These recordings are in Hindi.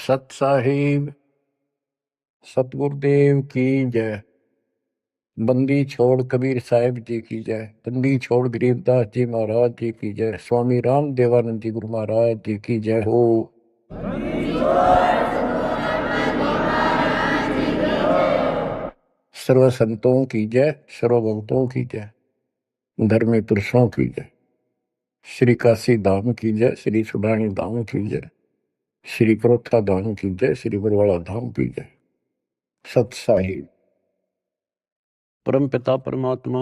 सत साहिब सतगुरुदेव की जय। बंदी छोड़ कबीर साहिब जी की जय। बंदी छोड़ गरीबदास जी महाराज जी की जय। स्वामी राम देवानंद जी गुरु महाराज जी की जय हो। सर्व संतों की जय, सर्व भक्तों की जय, धर्मी पुरुषों की जय। श्री काशी धाम की जय, श्री सुडानी धाम की जय, श्री परोथा धाम की जय, श्री बरवाड़ा धाम की जय। सत साहिब। परम पिता परमात्मा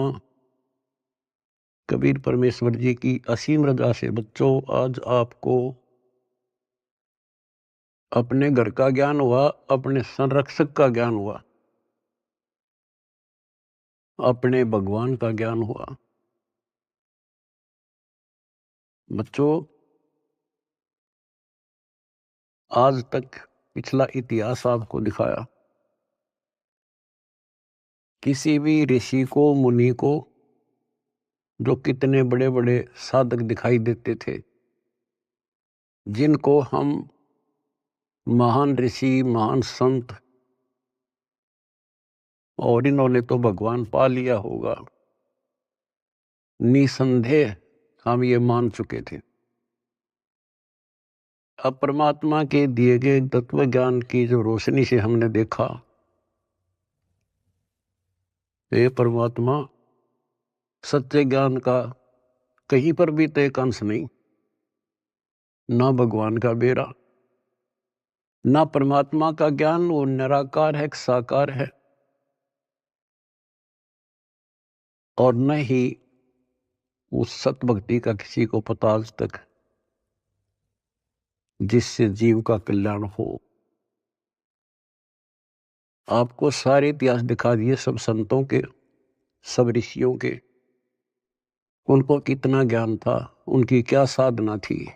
कबीर परमेश्वर जी की असीम रजा से बच्चों आज आपको अपने घर का ज्ञान हुआ, अपने संरक्षक का ज्ञान हुआ, अपने भगवान का ज्ञान हुआ। बच्चों आज तक पिछला इतिहास आपको दिखाया। किसी भी ऋषि को, मुनि को, जो कितने बड़े बड़े साधक दिखाई देते थे, जिनको हम महान ऋषि, महान संत, और इन्होंने तो भगवान पा लिया होगा, निसंदेह हम ये मान चुके थे। अब परमात्मा के दिए गए तत्व ज्ञान की जो रोशनी से हमने देखा, ये परमात्मा सच्चे ज्ञान का कहीं पर भी तो एक अंश नहीं, ना भगवान का बेरा, ना परमात्मा का ज्ञान वो निराकार है, साकार है, और न ही उस सत भक्ति का किसी को पता आज तक, जिससे जीव का कल्याण हो। आपको सारे इतिहास दिखा दिए, सब संतों के, सब ऋषियों के, उनको कितना ज्ञान था, उनकी क्या साधना थी,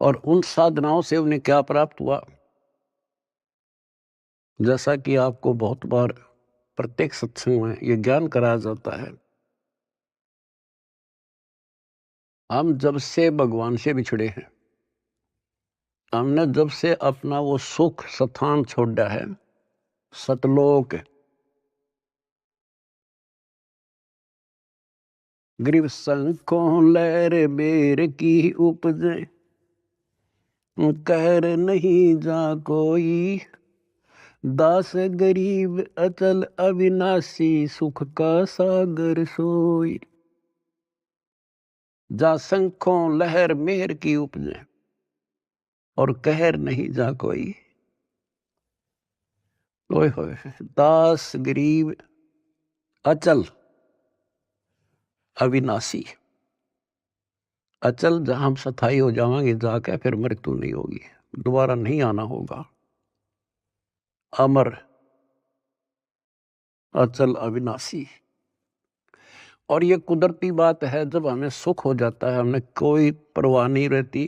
और उन साधनाओं से उन्हें क्या प्राप्त हुआ। जैसा कि आपको बहुत बार प्रत्येक सत्संग में ये ज्ञान कराया जाता है, हम जब से भगवान से बिछड़े हैं, हमने जब से अपना वो सुख स्थान छोड़ा है, सतलोक, ग्रीव संकों लहर बेर की उपजे, कहर नहीं जा कोई, दास गरीब अचल अविनाशी, सुख का सागर सोई। जा संखों लहर मेहर की उपजे, और कहर नहीं जा कोई। ओए होए, दास गरीब अचल अविनाशी। अचल जहां हम स्थायी हो जाएंगे जाके, फिर मृत्यु नहीं होगी, दोबारा नहीं आना होगा। अमर, अचल, अविनाशी। और ये कुदरती बात है, जब हमें सुख हो जाता है, हमें कोई परवाह नहीं रहती,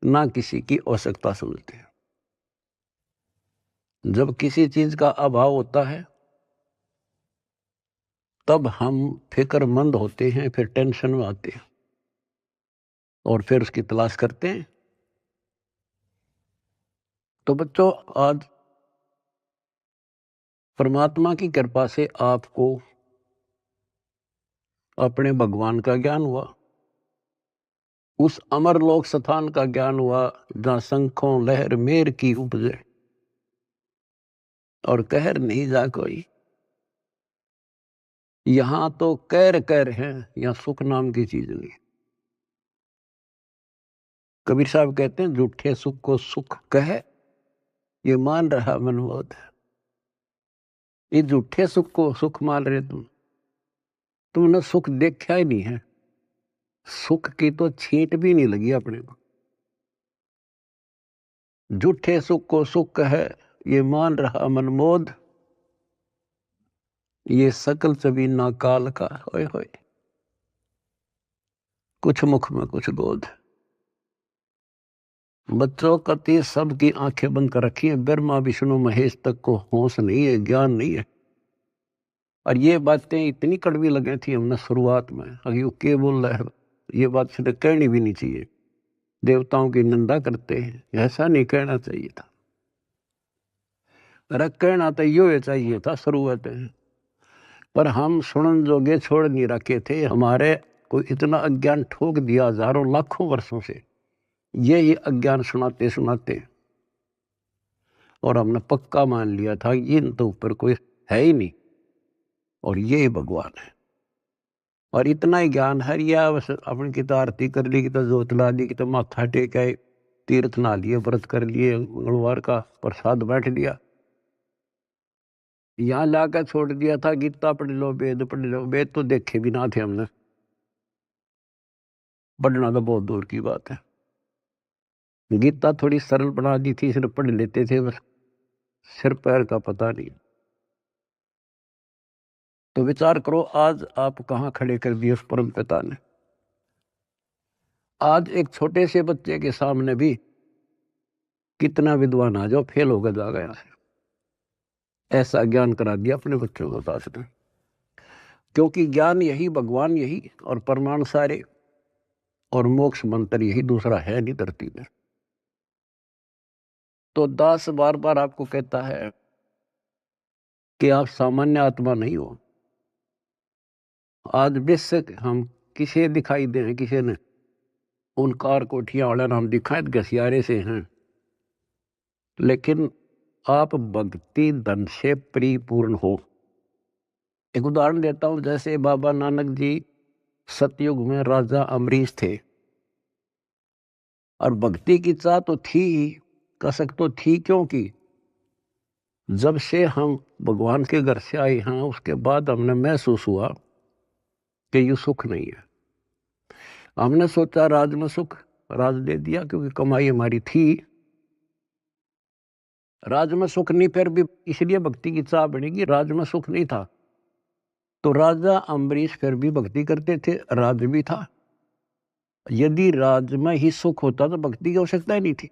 ना किसी की आवश्यकता समझते। जब किसी चीज का अभाव होता है, तब हम फिक्रमंद होते हैं, फिर टेंशन में आते हैं, और फिर उसकी तलाश करते हैं। तो बच्चों आज परमात्मा की कृपा से आपको अपने भगवान का ज्ञान हुआ, उस अमर लोक स्थान का ज्ञान हुआ, जहां शंखों लहर मेर की उपजे, और कहर नहीं जा कोई। यहां तो कैर कैर है, यहां सुख नाम की चीज नहीं। कबीर साहब कहते हैं, झूठे सुख को सुख कहे, ये मान रहा मनमोद। ये झूठे सुख को सुख मान रहे तुमने सुख देखा ही नहीं है, सुख की तो छींट भी नहीं लगी अपने को। झूठे सुख को सुख है, ये मान रहा मनमोद, ये सकल चबी ना काल का। होए होए, कुछ मुख में कुछ गोद। बच्चों कति सबकी आंखें बंद कर रखी है, ब्रह्मा विष्णु महेश तक को होश नहीं है, ज्ञान नहीं है। और ये बातें इतनी कड़वी लगी थी हमने शुरुआत में, अभी वो के बोल रहा है, ये बात सीधे कहनी भी नहीं चाहिए। देवताओं की निंदा करते हैं। ऐसा नहीं कहना चाहिए था। अरे कहना तो यो चाहिए था शुरुआत में, पर हम सुनन जोगे छोड़ नहीं रखे थे। हमारे को इतना अज्ञान ठोक दिया हजारों लाखों वर्षों से, ये अज्ञान सुनाते सुनाते, और हमने पक्का मान लिया था इन तो ऊपर कोई है ही नहीं और ये भगवान है। और इतना ही ज्ञान है, या बस अपनी की तो आरती कर ली, की तो जोत ला ली, की तो माथा टेका, तीर्थ ना लिए, व्रत कर लिए, मंगलवार का प्रसाद बैठ लिया, यहाँ लाकर छोड़ दिया था गीता पढ़ लो, वेद पढ़ लो। वेद तो देखे भी ना थे हमने, पढ़ना तो बहुत दूर की बात है। गीता थोड़ी सरल बना दी थी, सिर्फ पढ़ लेते थे बस, सिर पैर का पता नहीं। तो विचार करो आज आप कहाँ खड़े कर दिए उस परम पिता ने। आज एक छोटे से बच्चे के सामने भी कितना विद्वान आ जाओ फेल होकर जा गया है। ऐसा ज्ञान करा दिया अपने बच्चों को दास ने, क्योंकि ज्ञान यही, भगवान यही, और परमाणु सारे, और मोक्ष मंत्र यही, दूसरा है नहीं धरती में। तो दास बार बार आपको कहता है कि आप सामान्य आत्मा नहीं हो। आज बेशक हम किसे दिखाई दे, किसी ने उन कार कोठियां वाला नाम दिखाए घसियारे से हैं, लेकिन आप भक्ति धन से परिपूर्ण हो। एक उदाहरण देता हूं, जैसे बाबा नानक जी सतयुग में राजा अमरीश थे, और भक्ति की चाह तो थी ही, कसक तो थी, क्योंकि जब से हम भगवान के घर से आए हैं उसके बाद हमने महसूस हुआ कि ये सुख नहीं है। हमने सोचा राज में सुख, राज दे दिया क्योंकि कमाई हमारी थी। राज में सुख नहीं, फिर भी इसलिए भक्ति की चाह बढ़ेगी, राज में सुख नहीं था। तो राजा अम्बरीश फिर भी भक्ति करते थे, राज भी था। यदि राज में ही सुख होता तो भक्ति की आवश्यकता ही नहीं थी।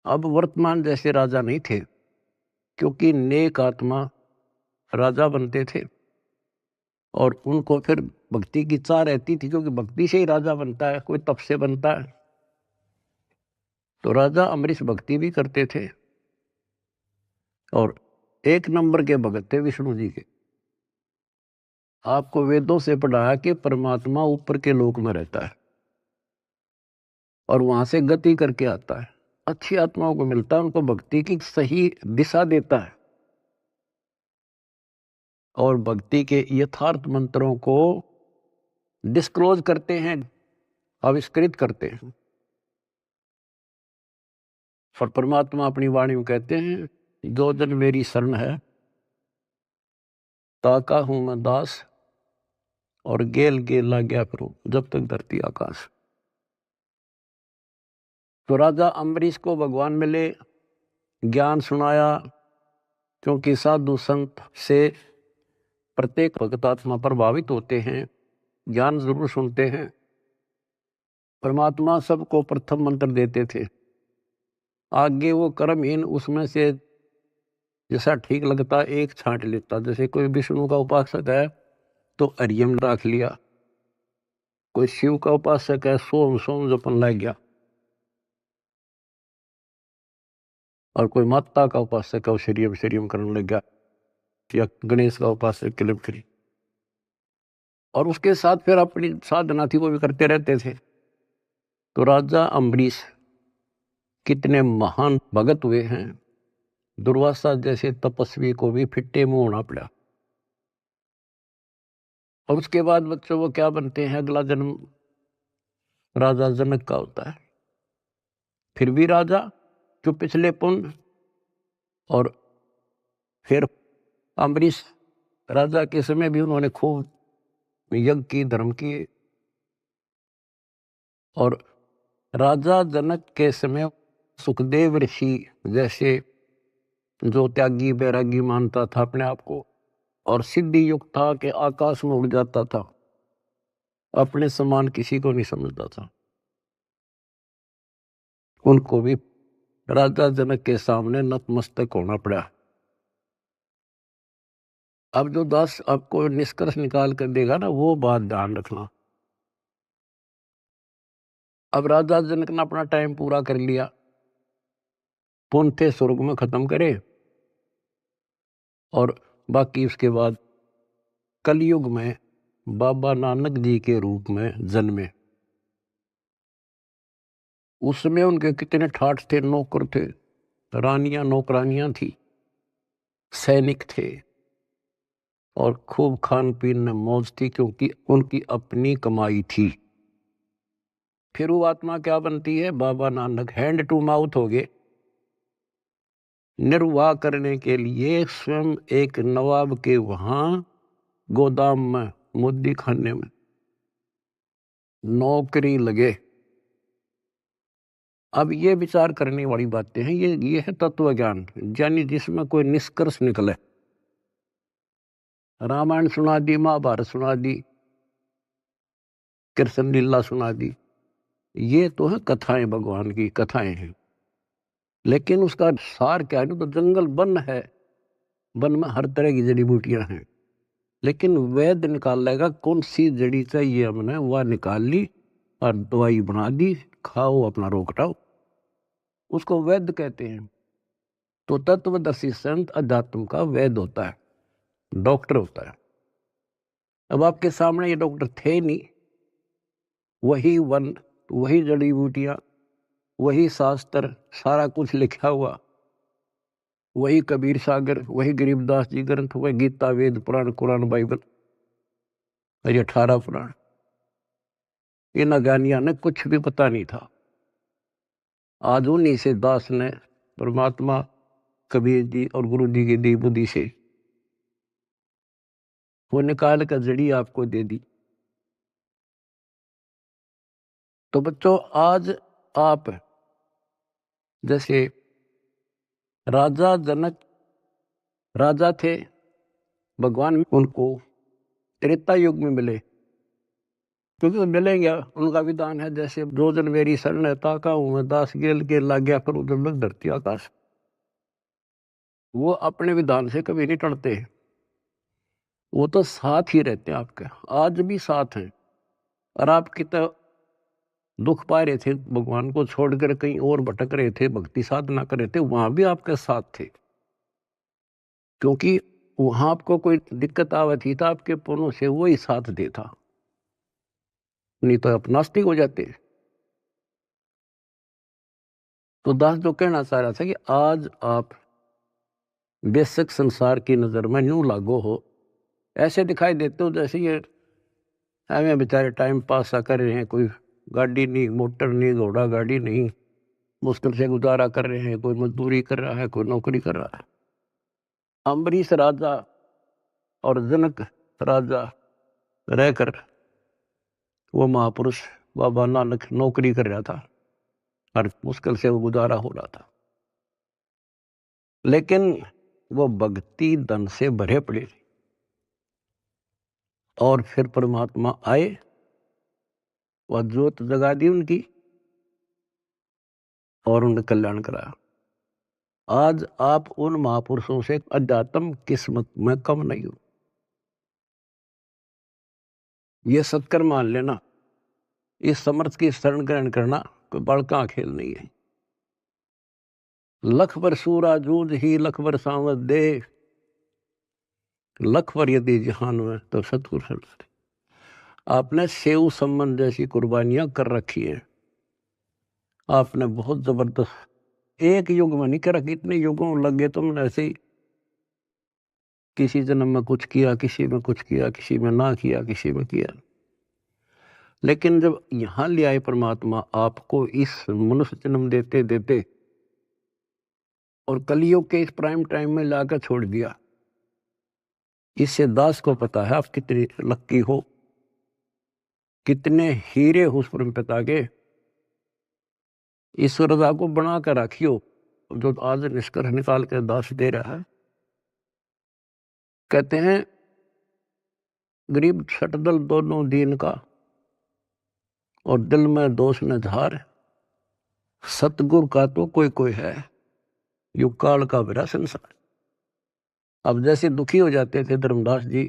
अब वर्तमान जैसे राजा नहीं थे, क्योंकि नेक आत्मा राजा बनते थे, और उनको फिर भक्ति की चाह रहती थी, क्योंकि भक्ति से ही राजा बनता है, कोई तप से बनता है। तो राजा अम्बरीश भक्ति भी करते थे, और एक नंबर के भगत थे विष्णु जी के। आपको वेदों से पढ़ाया कि परमात्मा ऊपर के लोक में रहता है और वहां से गति करके आता है, अच्छी आत्माओं को मिलता है, उनको भक्ति की सही दिशा देता है, और भक्ति के यथार्थ मंत्रों को डिस्क्लोज करते हैं, आविष्कृत करते हैं। और परमात्मा अपनी वाणी में कहते हैं, जो जन मेरी शरण है ताका हूं मैं दास, और गेल गेला गया फिर जब तक धरती आकाश। तो राजा अम्बरीश को भगवान मिले, ज्ञान सुनाया, क्योंकि साधु संत से प्रत्येक भक्त आत्मा प्रभावित होते हैं, ज्ञान जरूर सुनते हैं। परमात्मा सबको प्रथम मंत्र देते थे, आगे वो कर्महीन उसमें से जैसा ठीक लगता एक छांट लेता। जैसे कोई विष्णु का उपासक है तो हरियम रख लिया, कोई शिव का उपासक है सोम सोम जपन लग गया, और कोई माता का उपासक है वो शरीयम शरीयम करने लग गया, या गणेश का उपासक किलिम करी। और उसके साथ फिर अपनी साधना थी वो भी करते रहते थे। तो राजा अम्बरीश कितने महान भगत हुए हैं, दुर्वासा जैसे तपस्वी को भी फिट्टे मुंह होना पड़ा। और उसके बाद बच्चों वो क्या बनते हैं, अगला जन्म राजा जनक का होता है, फिर भी राजा जो पिछले पुण्य। और फिर अम्बरीश राजा के समय भी उन्होंने खूब यज्ञ की, धर्म की। और राजा जनक के समय सुखदेव ऋषि जैसे, जो त्यागी बैरागी मानता था अपने आप को, और सिद्धि युक्त था कि आकाश में उड़ जाता था, अपने समान किसी को नहीं समझता था, उनको भी राजा जनक के सामने नतमस्तक होना पड़ा। अब जो दास आपको निष्कर्ष निकाल कर देगा ना, वो बात ध्यान रखना। अब राजा जनक ने अपना टाइम पूरा कर लिया, पुन थे स्वर्ग में खत्म करे, और बाकी उसके बाद कलयुग में बाबा नानक जी के रूप में जन्मे। उसमें उनके कितने ठाठ थे, नौकर थे, रानियां नौकरानियां थी, सैनिक थे, और खूब खान पीन में मौज थी, क्योंकि उनकी अपनी कमाई थी। फिर वो आत्मा क्या बनती है? Baba Nanak hand to mouth हो गए। निर्वाह करने के लिए स्वयं एक नवाब के वहां गोदाम में, मुद्दी खाने में नौकरी लगे। अब ये विचार करने वाली बातें हैं, ये है तत्व ज्ञान, यानी जिसमें कोई निष्कर्ष निकले। रामायण सुना दी, महाभारत सुना दी, कृष्ण लीला सुना दी, ये तो है कथाएं, भगवान की कथाएं हैं। लेकिन उसका सार क्या है? तो जंगल वन है, वन में हर तरह की जड़ी बूटियां हैं, लेकिन वैद्य निकाल लेगा कौन सी जड़ी चाहिए, हमने वह निकाल ली और दवाई बना दी, खाओ अपना रोग हटाओ, उसको वैद्य कहते हैं। तो तत्वदर्शी संत अध्यात्म का वैद्य होता है, डॉक्टर होता है। अब आपके सामने ये डॉक्टर थे नहीं, वही वन, वही जड़ी बूटियां, वही शास्त्र, सारा कुछ लिखा हुआ, वही कबीर सागर, वही गरीबदास जी ग्रंथ, वही गीता, वेद, पुराण, कुरान, बाइबल, ये 18 पुराण। इन अज्ञानियों ने कुछ भी पता नहीं था। आज उन्हीं से दास ने परमात्मा कबीर जी और गुरु जी की दी बुद्धि से वो निकाल कर जड़ी आपको दे दी। तो बच्चों, आज आप जैसे राजा जनक राजा थे, भगवान उनको त्रेता युग में मिले, क्योंकि वो मिलेंगे, उनका विधान है जैसे दो जन मेरी शरण है, ताका हूं मैं दास गेल के लाग गया फिर उधर में धरती आकाश। वो अपने विधान से कभी नहीं टलते, वो तो साथ ही रहते हैं आपके, आज भी साथ हैं। और आप कितना दुख पा रहे थे, भगवान को छोड़कर कहीं और भटक रहे थे, भक्ति साधना कर रहे थे, वहां भी आपके साथ थे, क्योंकि वहां आपको कोई दिक्कत आवत थी तो आपके पुनों से वो ही साथ देता, नहीं तो आप नास्तिक हो जाते। तो दास जो कहना चाह रहा था कि आज आप बेशक संसार की नजर में यूं लागो हो, ऐसे दिखाई देते हो जैसे ये हमें बेचारे टाइम पास सा कर रहे हैं, कोई गाड़ी नहीं, मोटर नहीं, घोड़ा गाड़ी नहीं, मुश्किल से गुजारा कर रहे हैं, कोई मजदूरी कर रहा है, कोई नौकरी कर रहा है। अम्बरीश राजा और जनक राजा रहकर वो महापुरुष बाबा नानक नौकरी कर रहा था और मुश्किल से वो गुजारा हो रहा था, लेकिन वो भक्ति धन से भरे पड़े। और फिर परमात्मा आए, वह ज्योत जगा दी उनकी और उन्हें कल्याण कराया। आज आप उन महापुरुषों से अध्यात्म किस्मत में कम नहीं हो, ये सत्कर मान लेना। इस समर्थ की शरण ग्रहण करना कोई बड़का खेल नहीं है। लख बर सूरा जूझ ही लख बर सांवत दे, लख बर यदि जहान में तो सतगुरु शरण। आपने सेव संबंध जैसी कुर्बानियां कर रखी है, आपने बहुत जबरदस्त, एक युग में नहीं कर रखी, इतने युगों लगे तुमने ऐसे ही, किसी जन्म में कुछ किया, किसी में कुछ किया, किसी में ना किया, किसी में किया। लेकिन जब यहां ले आए परमात्मा आपको इस मनुष्य जन्म देते देते और कलियुग के इस प्राइम टाइम में लाकर छोड़ दिया, इससे दास को पता है आप कितने लक्की हो, कितने हीरे हो उस परम पिता के। इस रजा को बना कर रखियो, जो आज निष्कर्ष निकाल कर दास दे रहा है। कहते हैं गरीब छटदल दोनों दीन का और दिल में दोष न झार, सतगुरु का तो कोई कोई है, युग काल का बिरा संसार। अब जैसे दुखी हो जाते थे धर्मदास जी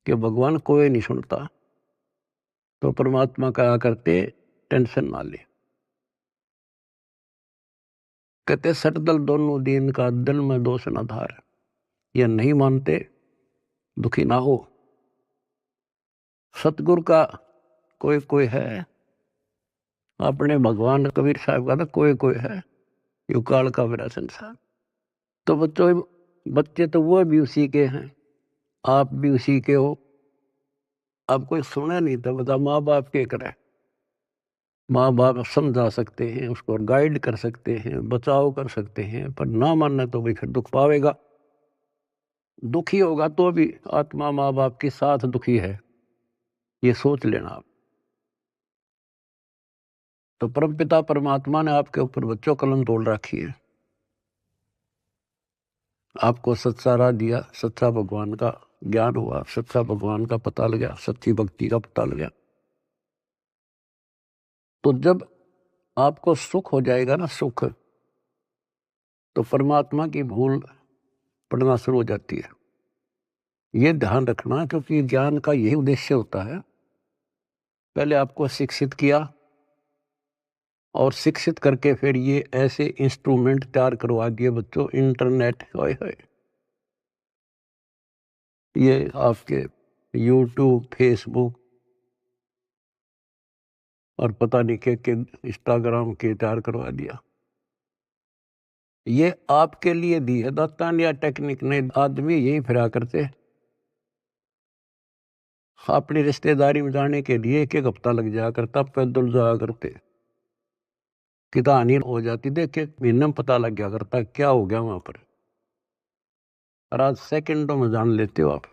कि भगवान कोई नहीं सुनता, तो परमात्मा कहा करते टेंशन ना ले। कहते सटदल दोनों दीन का दिल में दोष न धार, ये नहीं मानते दुखी ना हो। सतगुरु का कोई कोई है, अपने भगवान कबीर साहब का ना कोई कोई है, युकाल का मेरा संसार। तो बच्चों, बच्चे तो वो भी उसी के हैं, आप भी उसी के हो। अब कोई सुने नहीं तो बता माँ बाप के करे। माँ बाप समझा सकते हैं, उसको गाइड कर सकते हैं, बचाव कर सकते हैं, पर ना मानना तो भाई फिर दुख पावेगा। दुखी होगा तो भी आत्मा माँ बाप के साथ दुखी है, ये सोच लेना आप। तो परमपिता परमात्मा ने आपके ऊपर बच्चों कलम तोड़ रखी है, आपको सच्चा राह दिया, सच्चा भगवान का ज्ञान हुआ, सच्चा भगवान का पता लगा, सच्ची भक्ति का पता लगा। तो जब आपको सुख हो जाएगा ना, सुख, तो परमात्मा की भूल पड़ना शुरू हो जाती है। ये ध्यान रखना, क्योंकि ज्ञान का यही उद्देश्य होता है। पहले आपको शिक्षित किया और शिक्षित करके फिर ये ऐसे इंस्ट्रूमेंट तैयार करवा दिए बच्चों, इंटरनेट, होए होए, ये आपके यूट्यूब, फेसबुक और पता नहीं के इंस्टाग्राम के तैयार करवा दिया। ये आपके लिए दी है दाता या टेक्निक ने। आदमी यही फिरा करते, अपनी रिश्तेदारी में जाने के लिए एक एक हफ्ता लग जाया करता, पैदल जाया करते, कितानी हो जाती, देख के महीने में पता लग गया करता क्या हो गया वहां पर। और आज सेकंडों में जान लेते हो आप।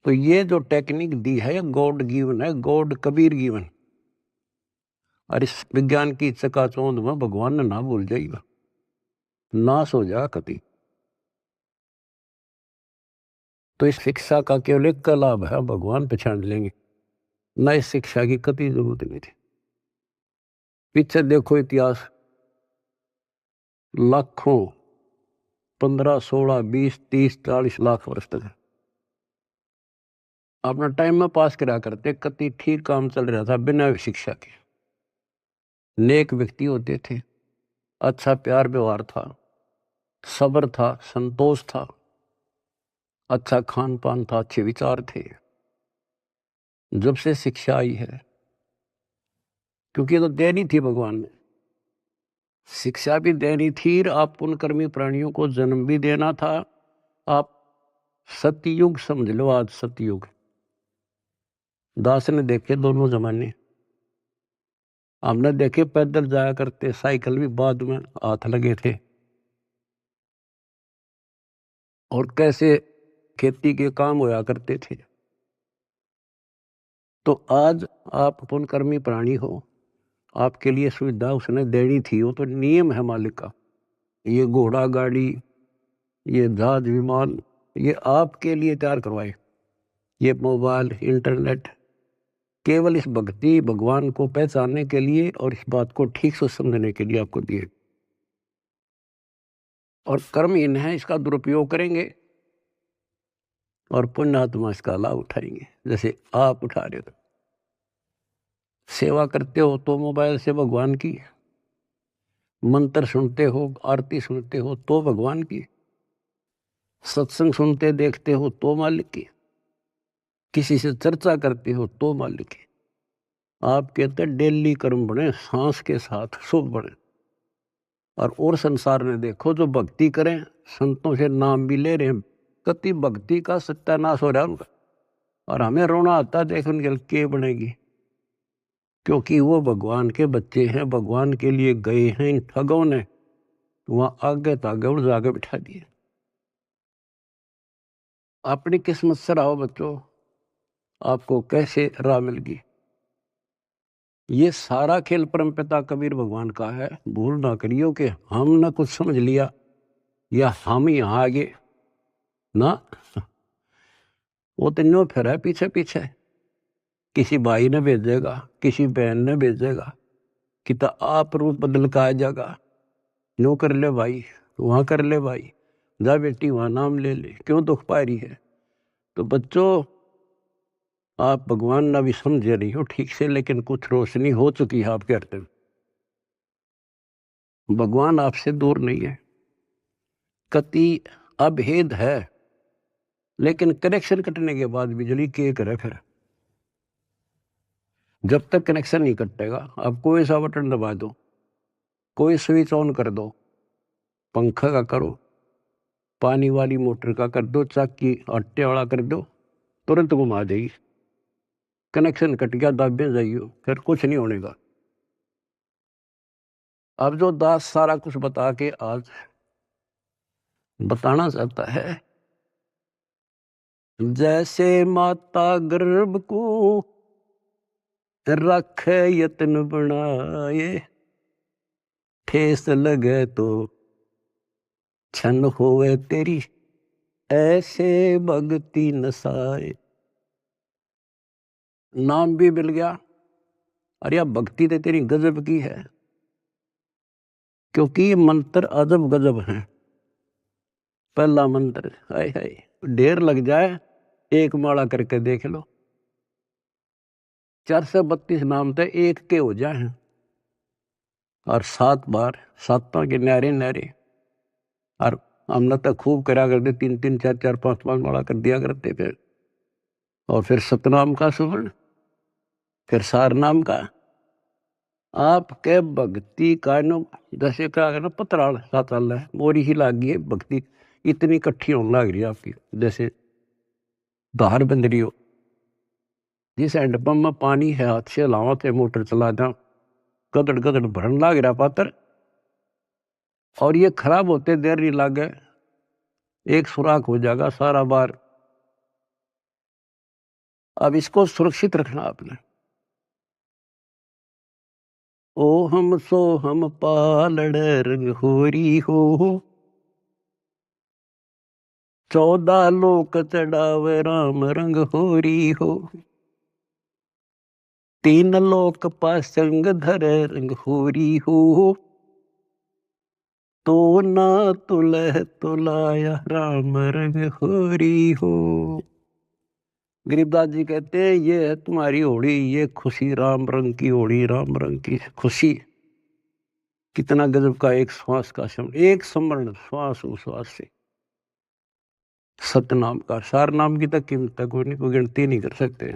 तो ये जो टेक्निक दी है, गॉड गिवन है, गॉड कबीर गिवन। और इस विज्ञान की चकाचौंध में भगवान ने ना भूल जाएगा, नाश हो जा कति। तो इस शिक्षा का केवल एक का लाभ है, भगवान पहचान लेंगे, न इस शिक्षा की कति जरूरत नहीं थी। पीछे देखो इतिहास, लाखों, 15, 16, 20, 30, 40 लाख वर्ष तक अपना टाइम में पास करा करते, कति ठीक काम चल रहा था बिना शिक्षा के। नेक व्यक्ति होते थे, अच्छा प्यार व्यवहार था, सब्र था, संतोष था, अच्छा खान पान था, अच्छे विचार थे। जब से शिक्षा आई है, क्योंकि तो देनी थी भगवान ने, शिक्षा भी देनी थी, आप पुण्यकर्मी प्राणियों को जन्म भी देना था। आप सतयुग समझ लो, आज सतयुग। दास ने देखे दोनों जमाने, हमने देखे पैदल जाया करते, साइकिल भी बाद में हाथ लगे थे, और कैसे खेती के काम होया करते थे। तो आज आप पुण्यकर्मी प्राणी हो, आपके लिए सुविधा उसने देनी थी, वो तो नियम है मालिक का। ये घोड़ा गाड़ी, ये जहाज विमान, ये आपके लिए तैयार करवाए। ये मोबाइल, इंटरनेट केवल इस भक्ति भगवान को पहचानने के लिए और इस बात को ठीक से समझने के लिए आपको दिए। और कर्महीन है, इसका दुरुपयोग करेंगे और पुण्यात्मा इसका लाभ उठाएंगे, जैसे आप उठा रहे हो। सेवा करते हो तो मोबाइल से भगवान की, मंत्र सुनते हो, आरती सुनते हो तो भगवान की, सत्संग सुनते देखते हो तो मालिक की, किसी से चर्चा करते हो तो मालिक की। आप कहते हैं डेली कर्म बने, सांस के साथ शुभ बने। और संसार में देखो, जो भक्ति करें, संतों से नाम भी ले रहे हैं, कति भक्ति का सत्यानाश हो रहा है उनका। और हमें रोना आता है देख उनके के बनेगी, क्योंकि वो भगवान के बच्चे हैं, भगवान के लिए गए हैं। इन ठगों ने वहां आगे तागे और जागे बिठा दिए। अपनी किस्मत से रहो बच्चों, आपको कैसे राह मिल गई। ये सारा खेल परमपिता कबीर भगवान का है। भूल ना करियो कि हमने कुछ समझ लिया या हम यहाँ आगे ना, वो तो न्यो फिर है पीछे पीछे। किसी भाई ने भेजेगा, किसी बहन ने भेजेगा कि तो आप रूप बदल का आ जाएगा, नो कर ले भाई, वहां कर ले भाई, जा बेटी वहां नाम ले ले, क्यों दुख पा रही है। तो बच्चों, आप भगवान ना भी समझे नहीं हो ठीक से, लेकिन कुछ रोशनी हो चुकी है आपके हृदय में। भगवान आपसे दूर नहीं है, कति अभेद है, लेकिन कनेक्शन कटने के बाद बिजली के करे फिर। जब तक कनेक्शन नहीं कटेगा आप कोई सा बटन दबा दो, कोई स्विच ऑन कर दो, पंखा का करो, पानी वाली मोटर का कर दो, चाकी आटे वाला कर दो, तुरंत घुमा देगी। कनेक्शन कट गया, दाबे जाइयो, फिर कुछ नहीं होने का। अब जो दास सारा कुछ बता के आज बताना चाहता है, जैसे माता गर्भ को रखे यत्न बनाए, ठेस लगे तो छन होवे तेरी, ऐसे भक्ति नसाए। नाम भी मिल गया, अरे अब भक्ति तो तेरी गजब की है, क्योंकि ये मंत्र अजब गजब है। पहला मंत्र, हाय हाय, ढेर लग जाए एक माला करके देख लो, 432 नाम तो एक के हो जाए, और 7 बार सातों के न्यारे न्यारे। और हमने तो खूब करा करते, 3-3 4-4 5-5 माला कर दिया करते फिर। और फिर सतनाम का सुवर्ण, फिर सार नाम का। आपके भक्ति का नो जैसे क्या करना, पतराल सा चल रहा है, मोरी ही लाग गई है भक्ति, इतनी इकट्ठी होने लग रही है आपकी, जैसे धार बंद रही हो। जिस हैंडपंप में पानी है, हाथ से लावा थे मोटर चला था, गदड़ गदड़ भरन लाग रहा पात्र, और ये खराब होते देर नहीं लागे, एक सुराख हो जाएगा सारा बार। अब इसको सुरक्षित रखना आपने। ओ हम सो हम पालड़ रंग होरी हो, 14 लोक चढ़ावे राम रंग होरी हो, 3 लोक पासंग धरे रंग होरी हो, तो ना तुलह तुलाया राम रंग होरी हो। गरीबदास जी कहते हैं, ये है तुम्हारी होली, ये खुशी राम रंग की होली, राम रंग की खुशी। कितना गजब का एक श्वास का शब्द, एक स्मरण श्वास उश्वास से। सतनाम का, सार नाम की तक कीमत कोई नहीं, कोई गिनती नहीं कर सकते।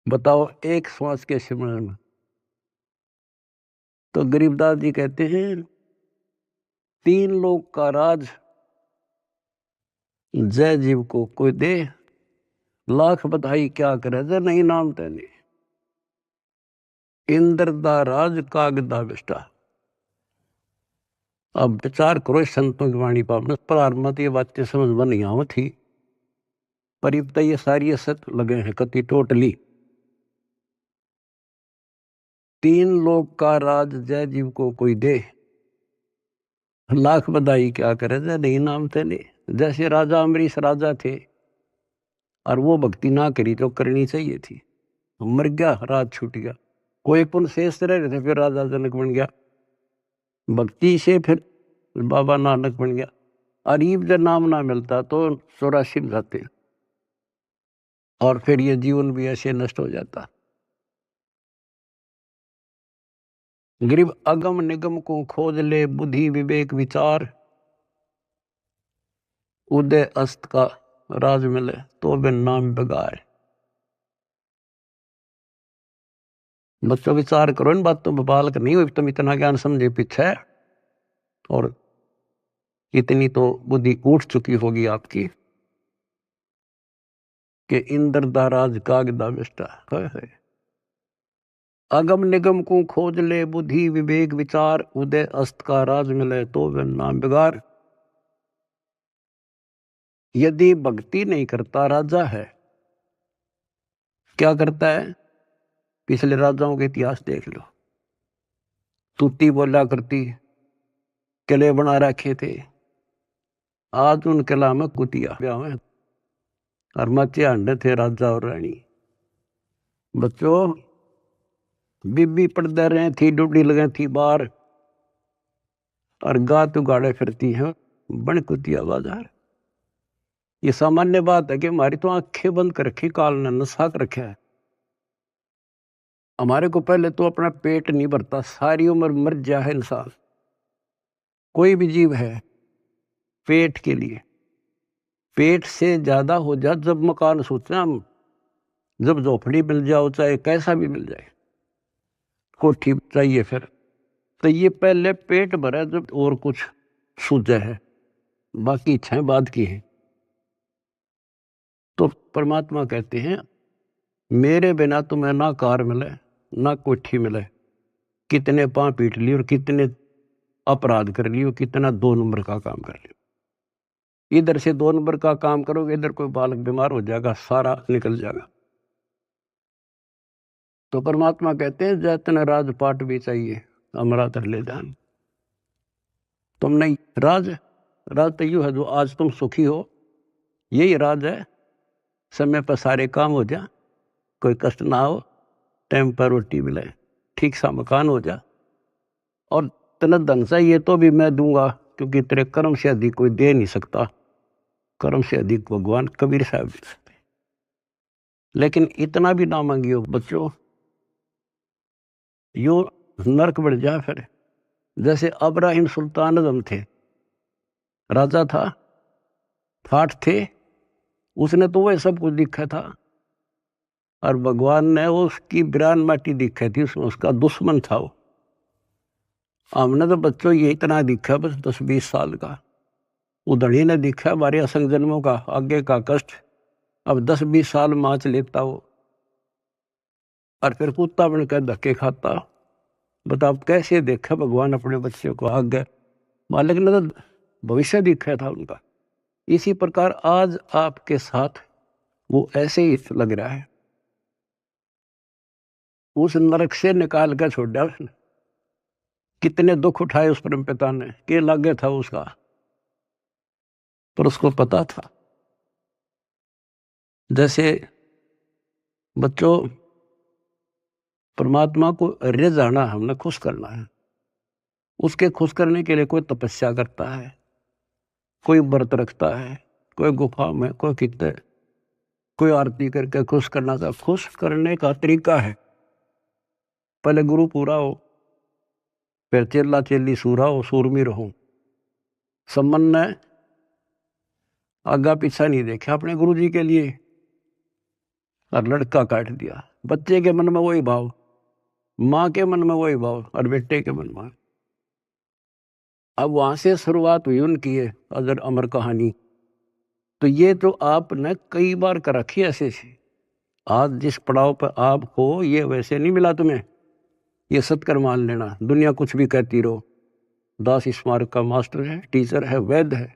बताओ एक श्वास के स्मरण में। तो गरीबदास जी कहते हैं, 3 लोक का राज जय जीव को कोई दे, लाख बधाई क्या करे जय नहीं नाम तेने। इंद्र दा राज कागदा बिष्टा। अब विचार करो संतों की वाणी पर, प्रारंभ तो ये बातें समझ में नहीं आव थी, पर अब तो ये सारी असत लगे हैं कति टोटली। 3 लोक का राज जय जीव को कोई दे, लाख बधाई क्या करे जय नहीं नाम तेने। जैसे राजा अमरीश राजा थे, और वो भक्ति ना करी तो करनी चाहिए थी, मर गया, राज छूट गया। कोई पुण्य शेष रह रहे थे, फिर राजा जनक बन गया, भक्ति से फिर बाबा नानक बन गया। अरीब जब नाम ना मिलता तो 84 जाते, और फिर ये जीवन भी ऐसे नष्ट हो जाता। गरीब अगम निगम को खोज ले, बुद्धि विवेक विचार, उदय अस्त का राज मिले, तो बिन नाम बगार। बच्चों विचार करो इन बातों में, बालक नहीं हुई तुम इतना ज्ञान समझे पीछे, और इतनी तो बुद्धि उठ चुकी होगी आपकी कि इंद्र दा राज कागदा विष्टा है। अगम निगम को खोज ले, बुद्धि विवेक विचार, उदय अस्त का राज मिले, तो बिन नाम बिगार। यदि भक्ति नहीं करता राजा है, क्या करता है? पिछले राजाओं के इतिहास देख लो, तूती बोला करती, किले बना रखे थे, आज उन किला में कुतिया ब्याह, और मचे अंडे थे राजा और रानी। बच्चों बीबी पड़दे रहे थी, डुडी लगे थी बार, और गात उगाड़े फिरती हैं बन कुतिया बाजार। ये सामान्य बात है कि हमारी तो आंखें बंद कर रखी, काल ने नशा कर रखा है। हमारे को पहले तो अपना पेट नहीं भरता, सारी उम्र मर जा है इंसान, कोई भी जीव है, पेट के लिए। पेट से ज्यादा हो जा जब मकान सोचना हम, जब झोपड़ी मिल जाओ चाहे कैसा भी मिल जाए, कोठी चाहिए फिर, तो ये पहले पेट भरा जब और कुछ सूझे है, बाकी इच्छाएं बाद की है। तो परमात्मा कहते हैं मेरे बिना तुम्हें ना कार मिले ना कोठी मिले, कितने पांव पीट लिए और कितने अपराध कर लिए, कितना 2 नंबर का काम कर लिया। इधर से 2 नंबर का काम करोगे, इधर कोई बालक बीमार हो जाएगा, सारा निकल जाएगा। तो परमात्मा कहते हैं जैतन राजपाट भी चाहिए हमारा तर ले जान। तुम नहीं राज, राज तो यूं है जो आज तुम सुखी हो, यही राज है। समय पर सारे काम हो जा, कोई कष्ट ना हो, टाइम पर रोटी मिले, ठीक सा मकान हो जा, और तेना धन चाहिए तो भी मैं दूंगा, क्योंकि तेरे कर्म से अधिक कोई दे नहीं सकता, कर्म से अधिक भगवान कबीर साहब दे सकते। लेकिन इतना भी ना मांगियो बच्चों, यो नरक बढ़ जा फिर। जैसे अब्राहिम सुल्तान आजम थे, राजा था, ठाठ थे, उसने तो वह सब कुछ दिखा था, और भगवान ने उसकी बिरान माटी दिखी थी, उसमें उसका दुश्मन था वो। हमने तो बच्चों ये इतना दिखा बस 10-20 साल का, उधड़ी ने दिखा हमारे असंग जन्मों का आगे का कष्ट। अब 10-20 साल माच लेता वो, और फिर कुत्ता बनकर धक्के खाता। बताओ कैसे देखा भगवान अपने बच्चे को आगे, मालिक ने तो भविष्य दिखा था उनका। इसी प्रकार आज आपके साथ वो ऐसे ही लग रहा है, उस नरक से निकाल कर छोड़ दिया उसने। कितने दुख उठाए उस परम पिता ने, के लागे था उसका, पर उसको पता था। जैसे बच्चों परमात्मा को रिझाना, हमने खुश करना है, उसके खुश करने के लिए कोई तपस्या करता है, कोई व्रत रखता है, कोई गुफा में, कोई कितने, कोई आरती करके खुश करना था। खुश करने का तरीका है, पहले गुरु पूरा हो, फिर चेला चेली सूरा हो, सूरमी रहो। सम्मन ने आगा पीछा नहीं देखा अपने गुरु जी के लिए, और लड़का काट दिया। बच्चे के मन में वही भाव, माँ के मन में वही भाव, और बेटे के मन में। अब वहां से शुरुआत हुई उनकी है अजर अमर कहानी। तो ये तो आपने कई बार कर रखी ऐसे से, आज जिस पड़ाव पर आप हो ये वैसे नहीं मिला तुम्हें, ये सत्कर्म मान लेना। दुनिया कुछ भी कहती रहो, दास स्मारक का मास्टर है, टीचर है, वैद्य है,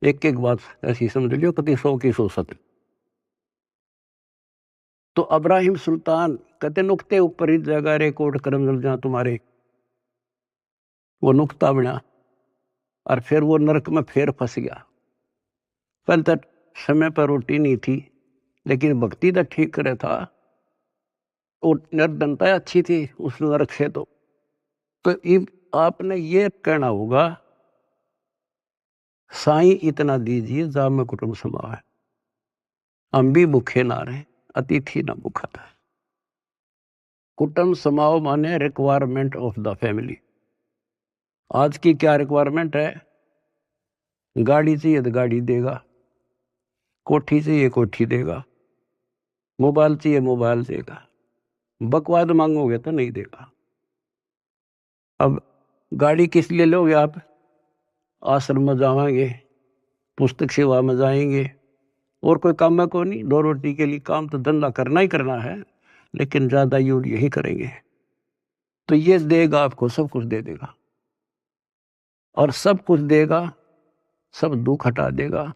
एक एक बात ऐसी समझ लियो कति 100 की 100 सत्य। तो अब्राहिम सुल्तान कहते नुक्ते ऊपर ही जगह रे कोट करम जल जा तुम्हारे, वो नुक्ता बना, और फिर वो नरक में फिर फंस गया। पहले तक समय पर रोटी नहीं थी, लेकिन भक्ति तो ठीक करे था, और निर्धनता अच्छी थी उस नरक से। तो आपने ये कहना होगा साईं इतना दीजिए जा में कुटुंब समावे, हम भी भूखे ना रहे, अतिथि ना भूखा था। कुटुंब समाओ माने रिक्वायरमेंट ऑफ द फैमिली। आज की क्या रिक्वायरमेंट है, गाड़ी चाहिए तो गाड़ी देगा, कोठी चाहिए कोठी देगा, मोबाइल चाहिए मोबाइल देगा, बकवाद मांगोगे तो नहीं देगा। अब गाड़ी किस लिए लोगे आप, आश्रम में जाएंगे, पुस्तक सेवा में जाएंगे, और कोई काम में को नहीं, 2 रोटी के लिए काम तो धंधा करना ही करना है, लेकिन ज्यादा यूज यही करेंगे। तो ये देगा आपको, सब कुछ दे देगा, और सब कुछ देगा, सब दुख हटा देगा।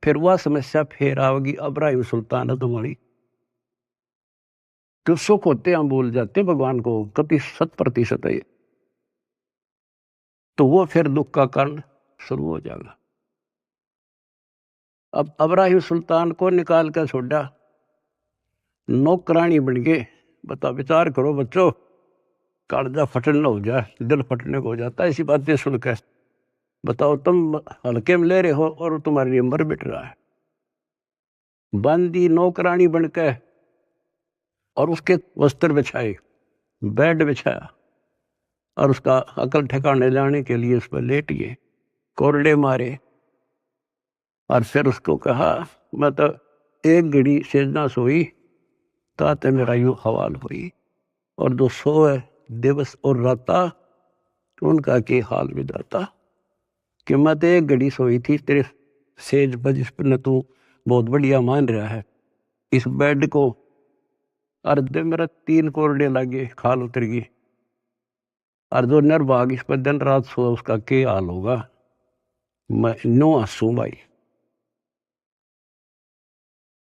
फिर वह समस्या फिर आओगी अब्राहिम सुल्तान तुम्हारी। जो सुख होते हम भूल जाते भगवान को, कति 100% है, तो वो फिर दुख का कारण शुरू हो जाएगा। अब अब्राहिम सुल्तान को निकाल कर छोड़ा, नौकरानी बन गए। बता विचार करो बच्चों, कालजा फटने हो जाए, दिल फटने को हो जाता है ऐसी बातें सुनकर। बताओ तुम हल्के में ले रहे हो और तुम्हारे लिए मर मिट रहा है। बांदी नौकरानी बनकर और उसके वस्त्र बिछाए, बेड बिछाया और उसका अकल ठिकाने लाने के लिए उस पर लेट गए, कोरडे मारे और फिर उसको कहा मैं तो एक घड़ी से ना सोई ताते मेरा यूं हवाल हुई और जो सोए दिवस और राता उनका के हाल विदाता कि मैं तो एक घड़ी सोई थी तेरे सेज पर जिस पर न तू बहुत बढ़िया मान रहा है इस बेड को और दे मेरा 3 कोरडे लगे खाल उतर गई और जो निर्भाग इस पर दिन रात सोया उसका के हाल होगा। मैं नो हंसू भाई।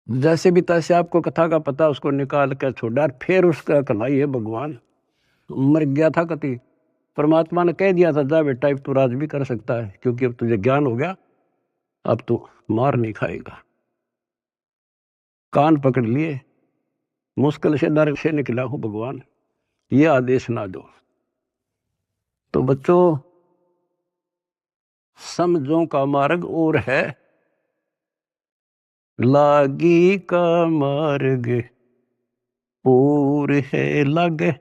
जैसे भी तैसे आपको कथा का पता उसको निकाल कर छोड़ा और फिर उसका कलाई है भगवान मर गया था कति परमात्मा ने कह दिया था जा बेटा अब तू राज भी कर सकता है क्योंकि अब तुझे ज्ञान हो गया अब तू मार नहीं खाएगा। कान पकड़ लिए मुश्किल से दर से निकला हूं भगवान ये आदेश ना दो। तो बच्चों समझों का मार्ग और है लागी का मार्ग और है लगे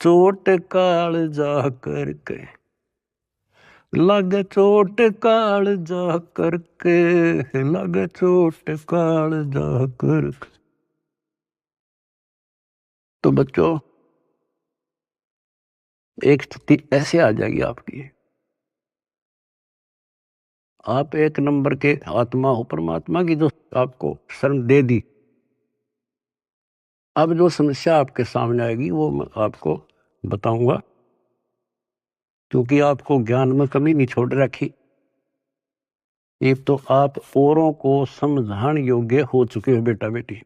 चोट काल जा करके लगे चोट काल जा करके लगे चोट काल जा करके। तो बच्चों एक स्थिति ऐसे आ जाएगी आपकी आप एक नंबर के आत्मा हो परमात्मा की जो आपको शरण दे दी। अब जो समस्या आपके सामने आएगी वो मैं आपको बताऊंगा क्योंकि आपको ज्ञान में कमी नहीं छोड़ रखी। एक तो आप औरों को समझाने योग्य हो चुके हो बेटा बेटी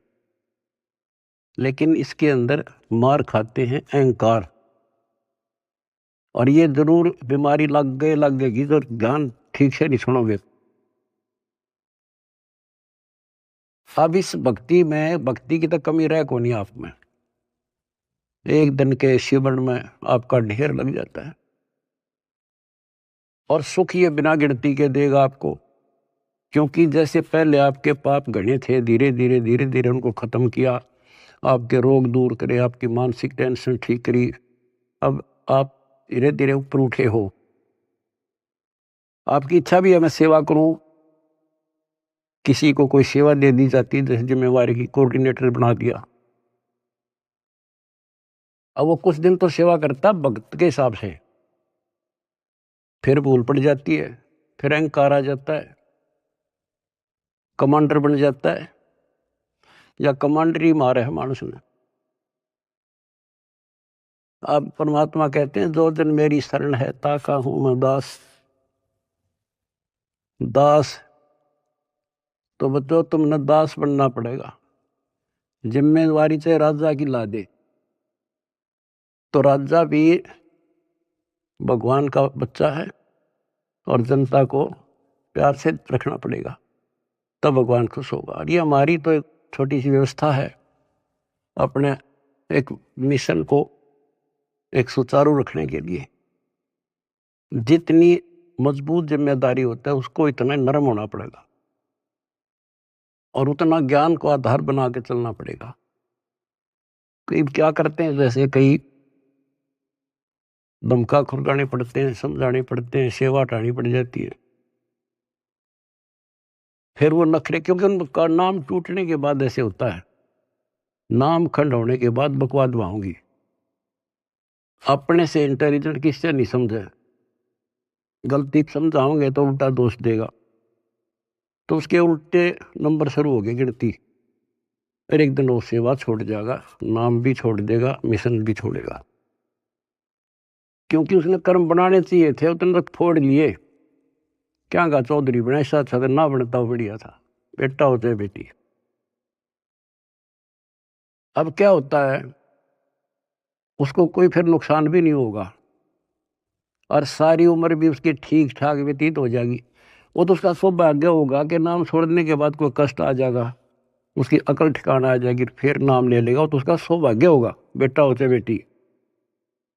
लेकिन इसके अंदर मार खाते हैं अहंकार और ये जरूर बीमारी लगेगी तो ज्ञान ठीक से नहीं सुनोगे। अब इस भक्ति में भक्ति की तो कमी रह को नहीं आप में एक दिन के शिवन में आपका ढेर लग जाता है और सुख ये बिना गिनती के देगा आपको क्योंकि जैसे पहले आपके पाप घने थे धीरे धीरे उनको खत्म किया आपके रोग दूर करे आपकी मानसिक टेंशन ठीक करी अब आप धीरे धीरे ऊपर उठे हो। आपकी इच्छा भी है मैं सेवा करूं किसी को कोई सेवा दे दी जाती है जैसे जिम्मेवारी की कोऑर्डिनेटर बना दिया अब वो कुछ दिन तो सेवा करता भक्त के हिसाब से फिर भूल पड़ जाती है फिर अहंकार आ जाता है कमांडर बन जाता है या कमांडर ही मारे है मानुष ने। अब परमात्मा कहते हैं जो दिन मेरी शरण है ताका हूं मैं दास दास। तो बच्चों तुमने दास बनना पड़ेगा जिम्मेवारी से राजा की ला दे तो राजा भी भगवान का बच्चा है और जनता को प्यार से रखना पड़ेगा तब भगवान खुश होगा। और ये हमारी तो एक छोटी सी व्यवस्था है अपने एक मिशन को एक सुचारू रखने के लिए जितनी मजबूत जिम्मेदारी होता है उसको इतना नरम होना पड़ेगा और उतना ज्ञान को आधार बना के चलना पड़ेगा। कई क्या करते हैं जैसे कई धमका खुरगाने पड़ते हैं समझाने पड़ते हैं सेवा हटानी पड़ जाती है फिर वो नखरे क्योंकि उनका नाम टूटने के बाद ऐसे होता है नाम खंड होने के बाद बकवाद होंगी अपने से इंटेलिजेंट किससे नहीं समझे गलती समझाओगे तो उल्टा दोष देगा तो उसके उल्टे नंबर शुरू हो गए गिनती फिर एक दिन वो सेवा छोड़ जाएगा नाम भी छोड़ देगा मिशन भी छोड़ेगा क्योंकि उसने कर्म बनाने चाहिए थे उतने तक फोड़ लिए क्या कहा चौधरी बना ऐसा अच्छा था ना बनता बढ़िया था बेटा होते बेटी। अब क्या होता है उसको कोई फिर नुकसान भी नहीं होगा और सारी उम्र भी उसकी ठीक ठाक व्यतीत हो जाएगी। वो तो उसका सौभाग्य होगा कि नाम छोड़ने के बाद कोई कष्ट आ जाएगा उसकी अकल ठिकाना आ जाएगी फिर नाम ले लेगा तो उसका सौभाग्य होगा बेटा होते बेटी।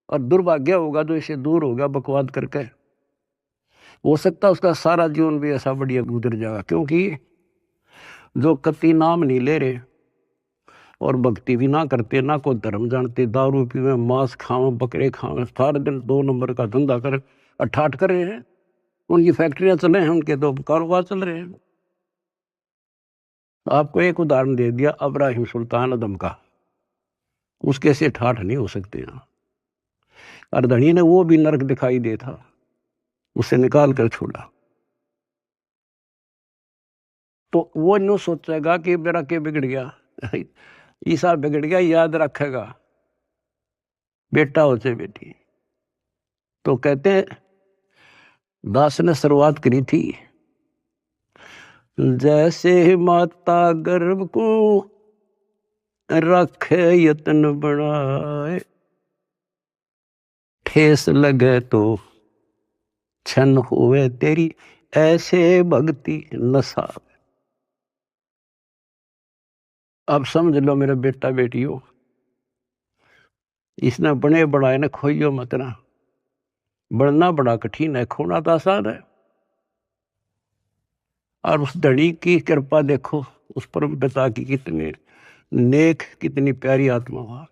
और दुर्भाग्य होगा जो इसे दूर हो गया बकवाद करके हो सकता है उसका सारा जीवन भी ऐसा बढ़िया गुजर जाएगा क्योंकि जो कति नाम नहीं ले रहे और भक्ति भी ना करते, ना कोई धर्म जानते, दारू पीवे, मांस खावे, बकरे खावे, सारे दिन 2 नंबर का धंधा कर अठाट कर रहे हैं। उनकी फैक्ट्रियां चल रहे हैं, उनके तो कारोबार चल रहे हैं। आपको एक उदाहरण दे दिया इब्राहिम सुल्तान अदम का, उसके से ठाठ नहीं हो सकते यहाँ। अर्धनी ने वो भी नरक दिखाई दे था, उसे निकाल कर छोड़ा। तो वो यूं सोचेगा कि मेरा क्या बिगड़ गया, ईसा बिगड़ गया, याद रखेगा बेटा हो चाहे बेटी। तो कहते हैं दास ने शुरुआत करी थी, जैसे माता गर्भ को रखे यत्न बढ़ाए, ठेस लगे तो छन हुए तेरी, ऐसे भक्ति नशा। अब समझ लो मेरे बेटा बेटियों, इसने बने बढ़ाए ने खोइयो मत ना। बढ़ना बड़ा कठिन है, खोना तो आसान है। और उस धनी की कृपा देखो, उस परम पिता की कितने नेक, कितनी प्यारी आत्मा वहां,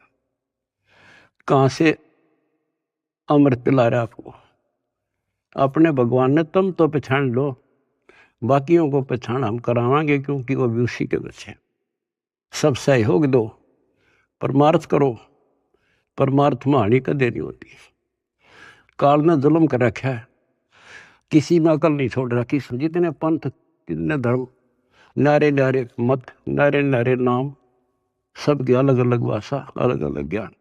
कहां से अमृत पिला रहा आपको। अपने भगवान ने तुम तो पहचान लो, बाकियों को पहचान हम करावांगे, क्योंकि वो भी उसी के बच्चे। सब सहयोग दो, परमार्थ करो, परमार्थ में हानि कदे नहीं होती। काल ने जुल्म कर रखा है, किसी में अकल नहीं छोड़ रखी। जितने पंथ, जितने धर्म, नारे नारे मत, नारे नारे नाम, सबकी अलग अलग भाषा, अलग अलग ज्ञान।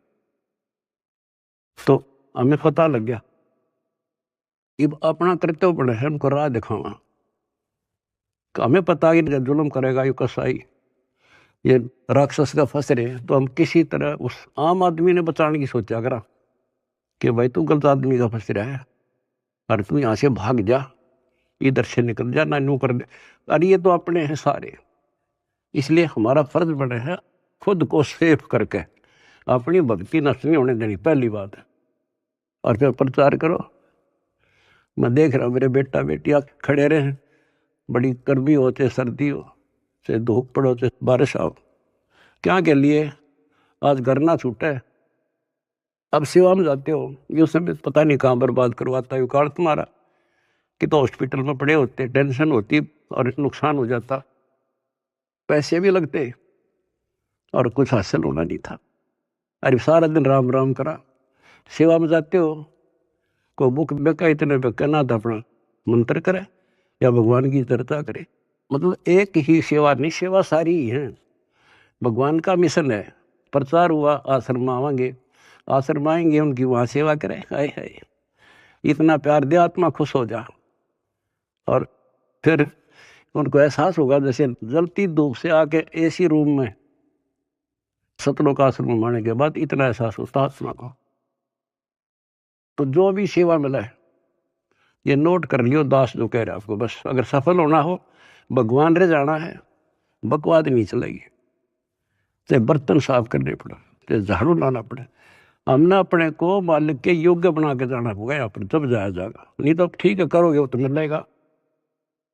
तो हमें पता लग गया, अब अपना कर्तव्य बने है उनको राह दिखावा। हमें पता कि जुल्म करेगा ये कसाई, ये राक्षस का फंस रहे, तो हम किसी तरह उस आम आदमी ने बचाने की सोचा करा कि भाई तू गलत आदमी का फंस रहा है, और तू यहाँ से भाग जा, इधर से निकल जा, ना यूं कर दे। अरे ये तो अपने हैं सारे, इसलिए हमारा फर्ज बने है खुद को सेफ करके अपनी भक्ति नष्ट नहीं होने देनी, पहली बात है। और फिर प्रचार करो। मैं देख रहा हूँ मेरे बेटा बेटियां खड़े रहे, बड़ी गर्मी हो चाहे सर्दी हो, चाहे धूप पड़ो चाहे बारिश आओ, क्या के लिए आज घर ना छूटे। अब सेवा में जाते हो, ये उस समय पता नहीं कहाँ बर्बाद करवाता है कार्ड तुम्हारा, कि तो हॉस्पिटल में पड़े होते, टेंशन होती और नुकसान हो जाता, पैसे भी लगते और कुछ हासिल होना नहीं था। अरे सारा दिन राम राम करा। सेवा में जाते हो, को बुक बेका इतने बेका ना था, अपना मंत्र करे या भगवान की चर्चा करे। मतलब एक ही सेवा नहीं, सेवा सारी ही है। भगवान का मिशन है, प्रचार हुआ, आश्रम आवांगे, आश्रम आएंगे, उनकी वहाँ सेवा करें। हाय हाय, इतना प्यार दे, आत्मा खुश हो जा। और फिर उनको एहसास होगा जैसे जलती धूप से आके एसी रूम में सतलोक आश्रम में आने के बाद इतना एहसास होता आत्मा को। तो जो भी सेवा मिला है ये नोट कर लियो, दास जो कह रहे हैं आपको, बस अगर सफल होना हो, भगवान रे जाना है, बकवाद नहीं चलेगी। चाहे बर्तन साफ करने पड़े, चाहे झाड़ू लाना पड़े, हमने अपने को मालिक के योग्य बना के जाना होगा यहाँ पर, जब जाया जाएगा। नहीं तो ठीक है करोगे वो तो मिलेगा,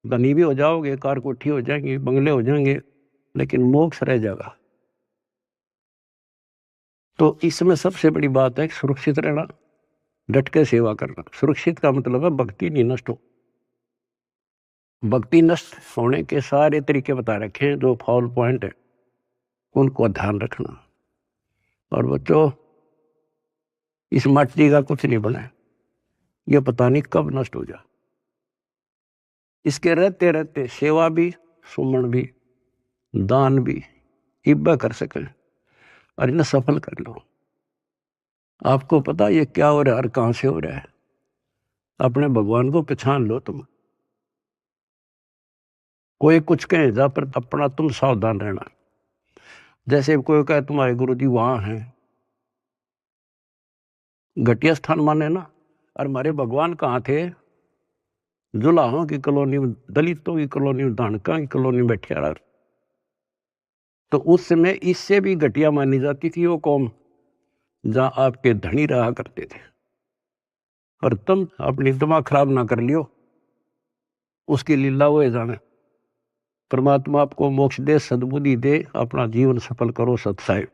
धनी भी हो जाओगे, कार कोठी हो जाएंगे, बंगले हो जाएंगे, लेकिन मोक्ष रह जाएगा। तो इसमें सबसे बड़ी बात है सुरक्षित रहना, डट के सेवा करना। सुरक्षित का मतलब है भक्ति नहीं नष्ट हो। भक्ति नष्ट होने के सारे तरीके बता रखे हैं, जो फाउल पॉइंट है उनको ध्यान रखना। और बच्चों, इस माटी का कुछ नहीं बना, ये पता नहीं कब नष्ट हो जाए। इसके रहते रहते सेवा भी, सुमन भी, दान भी, इब्बा कर सके और इन्हें सफल कर लो। आपको पता ये क्या हो रहा है और कहां से हो रहा है, अपने भगवान को पहचान लो तुम। कोई कुछ कहे जा, पर अपना तुम सावधान रहना। जैसे कोई कहे तुम्हारे गुरु जी वहां हैं, घटिया स्थान माने ना। और हमारे भगवान कहाँ थे? जुलाहों की कॉलोनी में, दलितों की कॉलोनी में, धानका की कॉलोनी में बैठे रहा। तो उस समय इससे भी घटिया मानी जाती थी वो कौम, जहां आपके धनी रहा करते थे। और तुम अपनी दिमाग खराब ना कर लियो, उसकी लीला वो जाने। परमात्मा आपको मोक्ष दे, सद्बुद्धि दे, अपना जीवन सफल करो सत साहिब।